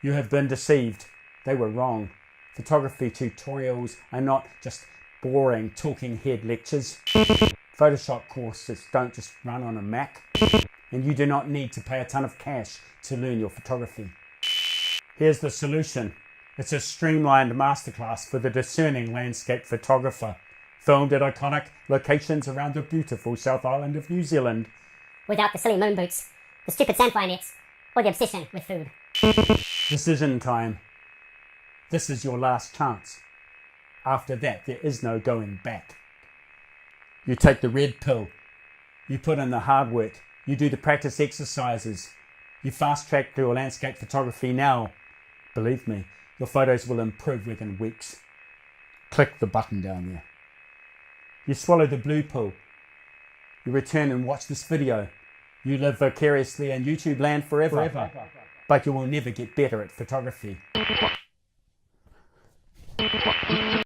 You have been deceived. They were wrong. Photography tutorials are not just boring talking head lectures. Photoshop courses don't just run on a Mac. And you do not need to pay a ton of cash to learn your photography. Here's the solution. It's a streamlined masterclass for the discerning landscape photographer, filmed at iconic locations around the beautiful South Island of New Zealand. Without the silly moon boots, the stupid sandfly nets, or the obsession with food. Decision time. This is your last chance. After that, there is no going back. You take the red pill. You put in the hard work. You do the practice exercises. You fast track your landscape photography now. Believe me, your photos will improve within weeks. Click the button down there. You swallow the blue pill. You return and watch this video. You live vicariously in YouTube land forever. But you will never get better at photography.